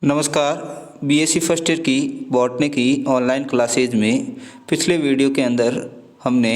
नमस्कार। BSc first year की botany की ऑनलाइन क्लासेज में पिछले वीडियो के अंदर हमने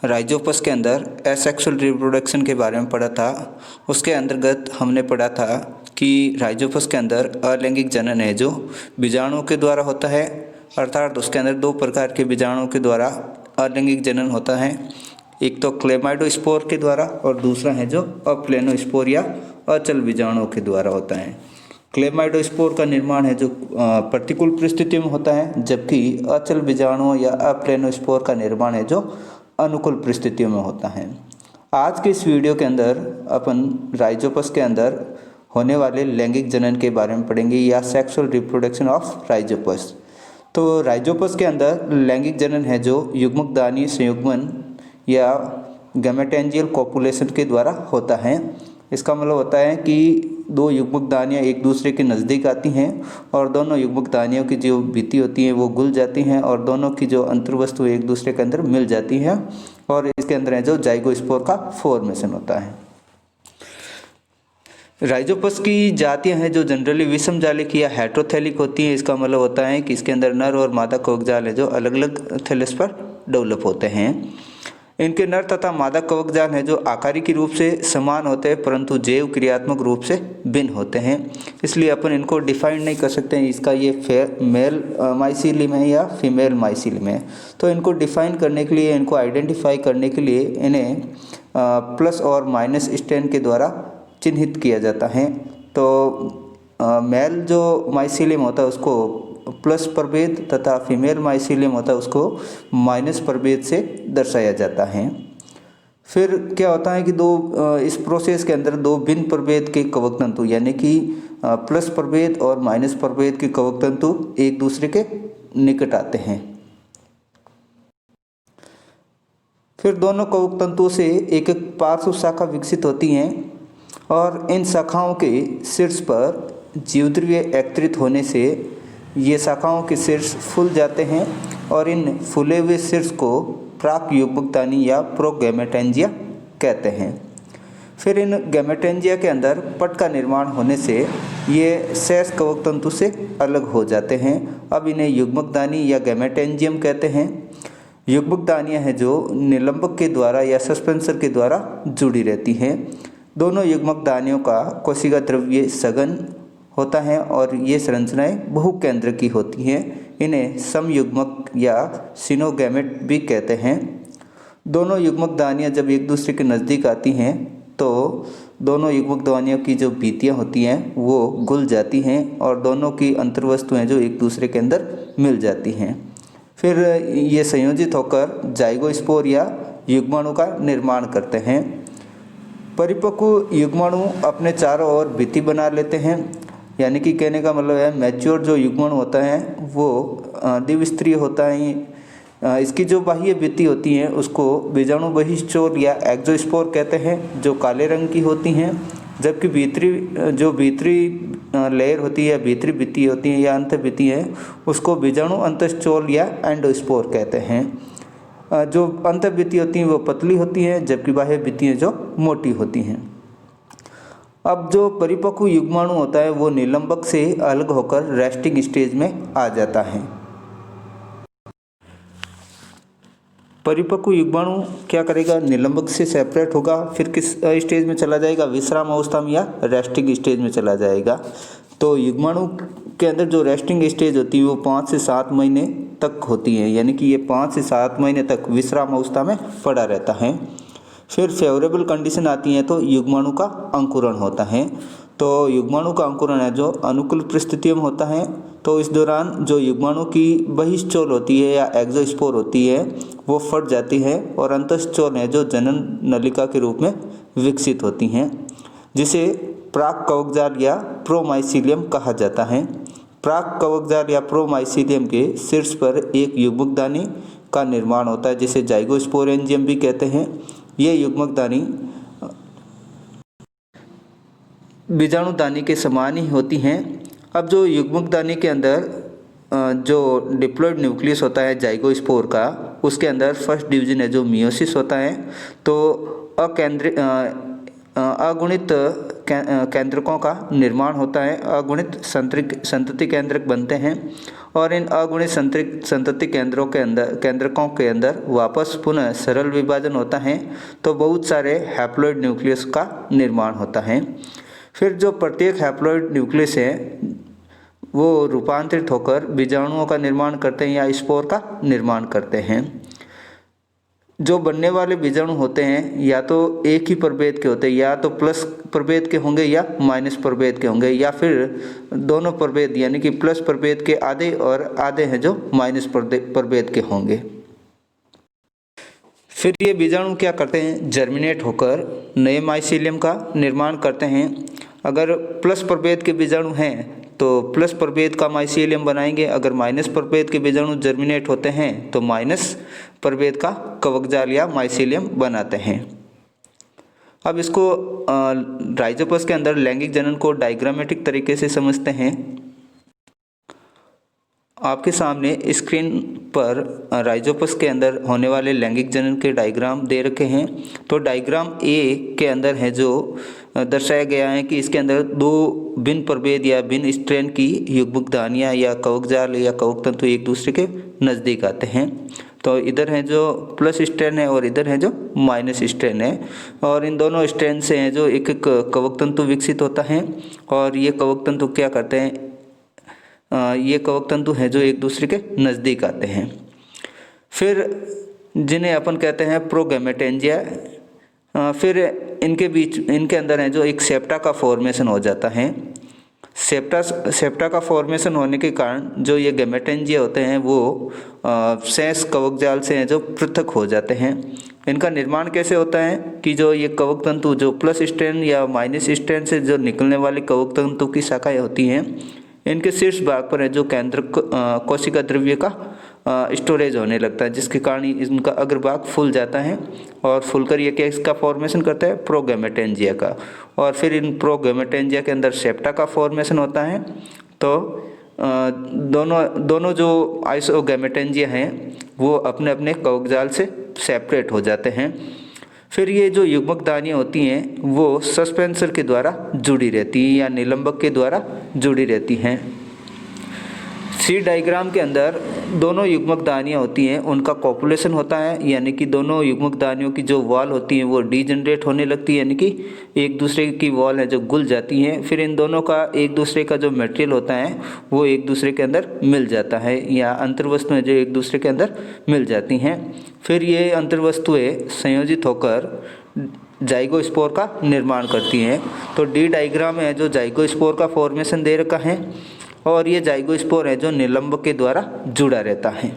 राइजोपस के अंदर एसेक्सुअल रिप्रोडक्शन के बारे में पढ़ा था। उसके अंतर्गत हमने पढ़ा था कि राइजोपस के अंदर अलैंगिक जनन है जो बीजाणुओं के द्वारा होता है, अर्थात उसके अंदर दो प्रकार के बीजाणुओं के द्वारा अलैंगिक जनन होता है। एक तो क्लेमाइडोस्पोर के द्वारा और दूसरा है जो अप्लेनोस्पोर या अचल बीजाणुओं के द्वारा होता है। क्लेमाइडोस्पोर का निर्माण है जो प्रतिकूल परिस्थितियों में होता है, जबकि अचल बीजाणुओं या अप्लेनोस्पोर का निर्माण है जो अनुकूल परिस्थितियों में होता है। आज के इस वीडियो के अंदर अपन राइजोपस के अंदर होने वाले लैंगिक जनन के बारे में पढ़ेंगे या सेक्सुअल रिप्रोडक्शन ऑफ राइजोपस। तो राइजोपस के अंदर लैंगिक जनन है जो युग्मकदानी संयुग्मन या गैमेटेंजियल कॉपुलेशन के द्वारा होता है। इसका मतलब होता है कि दो युग्मक दानियाँ एक दूसरे के नज़दीक आती हैं और दोनों युग्मक दानियों की जो भित्ति होती है वो घुल जाती हैं और दोनों की जो अंतर्वस्तु एक दूसरे के अंदर मिल जाती हैं और इसके अंदर है जो जाइगोस्पोर का फॉर्मेशन होता है। राइजोपस की जातियां हैं जो जनरली विषम जालिक या हेटेरोथैलिक होती हैं। इसका मतलब होता है कि इसके अंदर नर और मादा कवकजाल है जो अलग अलग थैलस पर डेवलप होते हैं। इनके नर तथा मादा कवकजाल हैं जो आकारिकी रूप से समान होते हैं परंतु जैव क्रियात्मक रूप से भिन्न होते हैं, इसलिए अपन इनको डिफाइन नहीं कर सकते हैं इसका ये मेल माइसीलियम है या फीमेल माइसीलियम है। तो इनको डिफाइन करने के लिए, इनको आइडेंटिफाई करने के लिए इन्हें प्लस और माइनस स्टैंड के द्वारा चिन्हित किया जाता है। तो मेल जो माइसीलियम होता है उसको प्लस प्रभेद तथा फीमेल माइसीलियम होता है उसको माइनस प्रभेद से दर्शाया जाता है। फिर क्या होता है कि इस प्रोसेस के अंदर दो भिन्न प्रभेद के कवक तंतु यानी कि प्लस प्रभेद और माइनस प्रभेद के कवक तंतु एक दूसरे के निकट आते हैं। फिर दोनों कवक तंतुओं से एक एक पार्श्व शाखा विकसित होती हैं और इन शाखाओं के शीर्ष पर जीवद्रव्य एकत्रित होने से ये शाखाओं के शीर्ष फूल जाते हैं और इन फूले हुए शीर्ष को प्राक युग्मकदानी या प्रोगैमेटेंजिया कहते हैं। फिर इन गैमेटेंजिया के अंदर पट का निर्माण होने से ये शेष कवक तंतु से अलग हो जाते हैं। अब इन्हें युग्मकदानी या गैमेटेंजियम कहते हैं। युग्मकदानियाँ हैं जो निलंबक के द्वारा या सस्पेंसर के द्वारा जुड़ी रहती हैं। दोनों युग्मकदानियों का कोशिका द्रव्य सघन होता है और ये संरचनाएं बहुकेंद्र की होती हैं। इन्हें समयुग्मक या सिनोगैमेट भी कहते हैं। दोनों युग्मक दानियाँ जब एक दूसरे के नज़दीक आती हैं तो दोनों युग्मक दानियों की जो भित्तियाँ होती हैं वो घुल जाती हैं और दोनों की अंतर्वस्तुएं जो एक दूसरे के अंदर मिल जाती हैं। फिर ये संयोजित होकर जाइगोस्पोर या युग्माणु का निर्माण करते हैं। परिपक्व युग्माणु अपने चारों ओर भित्ति बना लेते हैं, यानी कि कहने का मतलब है मैच्योर जो युग्मन होता है वो द्विस्तरीय होता है। इसकी जो बाह्य भित्ति होती है उसको बीजाणु बहिष्ठोर या एक्सोस्पोर कहते हैं जो काले रंग की होती हैं, जबकि भीतरी लेयर होती है, भीतरी भित्ति होती है या अंत भित्ति है उसको बीजाणु अंतःस्टोल या एंडोस्पोर कहते हैं। जो अंत भित्ति होती हैं वो पतली होती हैं जबकि बाह्य भित्तियाँ जो मोटी होती हैं। अब जो परिपक्व युग्माणु होता है वो निलंबक से अलग होकर रेस्टिंग स्टेज में आ जाता है। परिपक्व युग्माणु क्या करेगा, निलंबक से सेपरेट होगा, फिर किस स्टेज में चला जाएगा, विश्राम अवस्था में या रेस्टिंग स्टेज में चला जाएगा। तो युग्माणु के अंदर जो रेस्टिंग स्टेज होती है वो 5 से 7 महीने तक होती है, यानी कि ये 5 से 7 महीने तक विश्राम अवस्था में पड़ा रहता है। फिर फेवरेबल कंडीशन आती है तो युग्माणु का अंकुरण होता है। तो युग्माणु का अंकुरण है जो अनुकूल परिस्थितियों में होता है। तो इस दौरान जो युग्माणु की बहिष्ठोल होती है या एक्सोस्पोर होती है वो फट जाती है और अंतःस्टोल है जो जनन नलिका के रूप में विकसित होती हैं, जिसे प्राक कवकजाल या प्रोमाइसीलियम कहा जाता है। प्राक कवकजाल या प्रोमाइसीलियम के शीर्ष पर एक युग्मकदानी का निर्माण होता है जिसे जाइगोस्पोरेंजियम भी कहते हैं। ये युग्मकदानी बीजाणुदानी के समान ही होती हैं। अब जो युग्मकदानी के अंदर जो डिप्लॉइड न्यूक्लियस होता है जाइगोस्पोर का, उसके अंदर फर्स्ट डिवीजन है जो मियोसिस होता है। तो अगुणित केंद्रकों का निर्माण होता है, अगुणित संतति केंद्रक बनते हैं और इन अगुणित संतति केंद्रकों के अंदर वापस पुनः सरल विभाजन होता है तो बहुत सारे हैप्लॉइड न्यूक्लियस का निर्माण होता है। फिर जो प्रत्येक हैप्लॉइड न्यूक्लियस है वो रूपांतरित होकर बीजाणुओं का निर्माण करते हैं या स्पोर का निर्माण करते हैं। जो बनने वाले बीजाणु होते हैं या तो एक ही प्रभेद के होते हैं, या तो प्लस प्रभेद के होंगे या माइनस प्रभेद के होंगे, या फिर दोनों प्रभेद यानी कि प्लस प्रभेद के आधे और आधे हैं जो माइनस प्रभेद के होंगे। फिर ये बीजाणु क्या करते हैं, जर्मिनेट होकर नए माइसीलियम का निर्माण करते हैं। अगर प्लस प्रभेद के बीजाणु हैं तो प्लस प्रभेद का माइसीलियम बनाएंगे, अगर माइनस प्रभेद के बीजाणु जर्मिनेट होते हैं तो माइनस प्रभेद का कवक जाल या माइसीलियम बनाते हैं। अब इसको राइजोपस के अंदर लैंगिक जनन को डायग्रामेटिक तरीके से समझते हैं। आपके सामने स्क्रीन पर राइजोपस के अंदर होने वाले लैंगिक जनन के डायग्राम दे रखे हैं। तो डायग्राम ए के अंदर है जो दर्शाया गया है कि इसके अंदर दो भिन्न प्रभेद या भिन्न स्ट्रेन की युग्मक दानियाँ या कवक जाल या कवक तंतु एक दूसरे के नज़दीक आते हैं। तो इधर है जो प्लस स्ट्रेन है और इधर है जो माइनस स्ट्रेन है, और इन दोनों स्ट्रेन से है जो एक एक कवक तंतु विकसित होता है। और ये कवक तंतु क्या करते हैं, ये कवक तंतु हैं जो एक दूसरे के नज़दीक आते हैं। फिर जिन्हें अपन कहते हैं प्रोगैमेटेंजिया, फिर इनके अंदर है जो एक सेप्टा का फॉर्मेशन हो जाता है। सेप्टा का फॉर्मेशन होने के कारण जो ये गैमेटेंजिया होते हैं वो शेष कवक जाल से हैं जो पृथक हो जाते हैं। इनका निर्माण कैसे होता है कि जो ये कवक तंतु जो प्लस स्ट्रेन या माइनस स्ट्रेन से जो निकलने वाले कवक तंतु की शाखाएं होती हैं, इनके शीर्ष भाग पर है जो केंद्र कोशिका द्रव्य का स्टोरेज होने लगता है, जिसके कारण इनका अग्रभाग फूल जाता है और फूलकर ये क्या इसका फॉर्मेशन करता है, प्रोगैमेटेंजिया का। और फिर इन प्रोगैमेटेंजिया के अंदर सेप्टा का फॉर्मेशन होता है। तो दोनों जो आइसोगैमेटेंजिया हैं वो अपने अपने कवक जाल से सेपरेट हो जाते हैं। फिर ये जो युग्मक दानियाँ होती हैं वो सस्पेंसर के द्वारा जुड़ी रहती हैं या निलंबक के द्वारा जुड़ी रहती हैं। सी डायग्राम के अंदर दोनों युग्मक दानियाँ होती हैं, उनका कॉपुलेशन होता है, यानी कि दोनों युग्मक दानियों की जो वॉल होती हैं वो डीजनरेट होने लगती है, यानी कि एक दूसरे की वॉल है जो गुल जाती हैं। फिर इन दोनों का एक दूसरे का जो मटेरियल होता है वो एक दूसरे के अंदर मिल जाता है, या अंतर्वस्तुएं जो एक दूसरे के अंदर मिल जाती हैं। फिर ये अंतर्वस्तुएं संयोजित होकर जाइगोस्पोर का निर्माण करती हैं। तो डी डायग्राम में जो जाइगोस्पोर का फॉर्मेशन दे रखा है, और ये जाइगोस्पोर है जो निलंबक के द्वारा जुड़ा रहता है।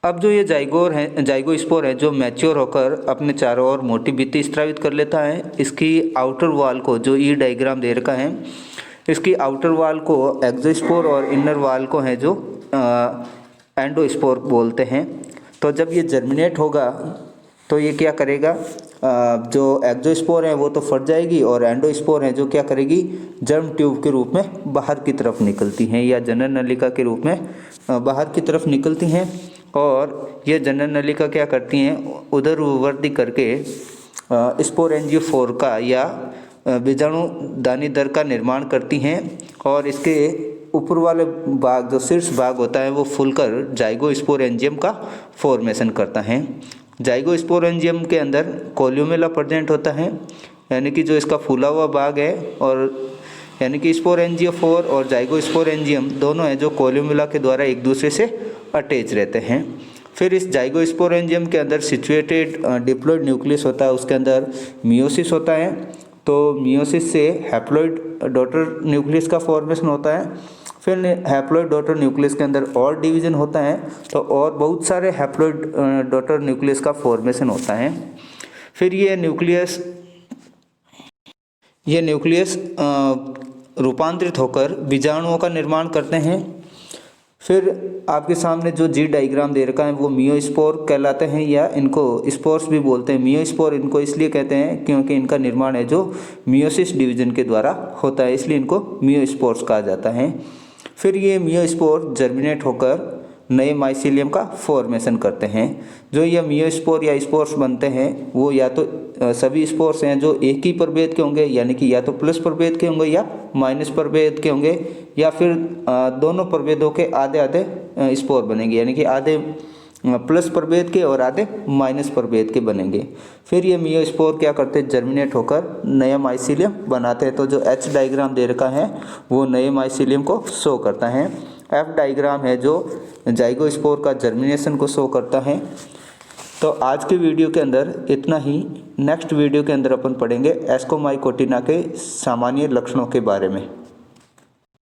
अब जो ये जाइगोस्पोर है जो मैच्योर होकर अपने चारों ओर मोटी भित्ति स्रावित कर लेता है। इसकी आउटर वॉल को जो ई डायग्राम दे रखा है, इसकी आउटर वॉल को एक्सोस्पोर और इनर वॉल को है जो एंडोस्पोर बोलते हैं। तो जब ये जर्मिनेट होगा तो ये क्या करेगा, जो एक्सोस्पोर है वो तो फट जाएगी और एंडोस्पोर है जो क्या करेगी, जर्म ट्यूब के रूप में बाहर की तरफ निकलती हैं या जनन नलिका के रूप में बाहर की तरफ निकलती हैं। और ये जनन नलिका क्या करती हैं, उधर वृद्धि करके स्पोरेंजियोफोर का या बीजाणु दानी दर का निर्माण करती हैं। और इसके ऊपर वाले भाग जो शीर्ष भाग होता है वो फूलकर जाइगोस्पोरेंजियम का फॉर्मेशन करता है। जाइगोस्पोरेंजियम के अंदर कोल्यूमेला प्रेजेंट होता है, यानी कि जो इसका फूला हुआ भाग है, और यानी कि स्पोरेंजियोफोर और जाइगोस्पोरेंजियम दोनों हैं जो कोल्यूमेला के द्वारा एक दूसरे से अटैच रहते हैं। फिर इस जाइगोस्पोरेंजियम के अंदर सिचुएटेड डिप्लॉइड न्यूक्लियस होता है, उसके अंदर मियोसिस होता है। तो मियोसिस से हैप्लॉइड डॉटर न्यूक्लियस का फॉर्मेशन होता है। फिर हैप्लॉइड डॉटर न्यूक्लियस के अंदर और डिवीजन होता है, तो और बहुत सारे हैप्लॉइड डॉटर न्यूक्लियस का फॉर्मेशन होता है। फिर ये न्यूक्लियस रूपांतरित होकर बीजाणुओं का निर्माण करते हैं। फिर आपके सामने जो जी डायग्राम दे रखा है वो मियोस्पोर कहलाते हैं, या इनको स्पोर्स भी बोलते हैं। मियोस्पोर इनको इसलिए कहते हैं क्योंकि इनका निर्माण है जो मियोसिस डिवीजन के द्वारा होता है, इसलिए इनको मियोस्पोर्स कहा जाता है। फिर ये मियोस्पोर जर्मिनेट होकर नए माइसीलियम का फॉर्मेशन करते हैं। जो ये मियोस्पोर या स्पोर्स बनते हैं वो या तो सभी स्पोर्स हैं जो एक ही प्रभेद के होंगे, यानी कि या तो प्लस प्रभेद के होंगे या माइनस प्रभेद के होंगे, या फिर दोनों प्रभेदों के आधे आधे स्पोर बनेंगे, यानी कि आधे प्लस प्रभेद के और आधे माइनस प्रभेद के बनेंगे। फिर ये मियोस्पोर क्या करते हैं, जर्मिनेट होकर नया माइसीलियम बनाते हैं। तो जो एच डायग्राम दे रखा है वो नए माइसीलियम को शो करता है। एफ डायग्राम है जो जाइगोस्पोर का जर्मिनेशन को शो करता है। तो आज के वीडियो के अंदर इतना ही। नेक्स्ट वीडियो के अंदर अपन पढ़ेंगे एस्कोमाइकोटिना के सामान्य लक्षणों के बारे में।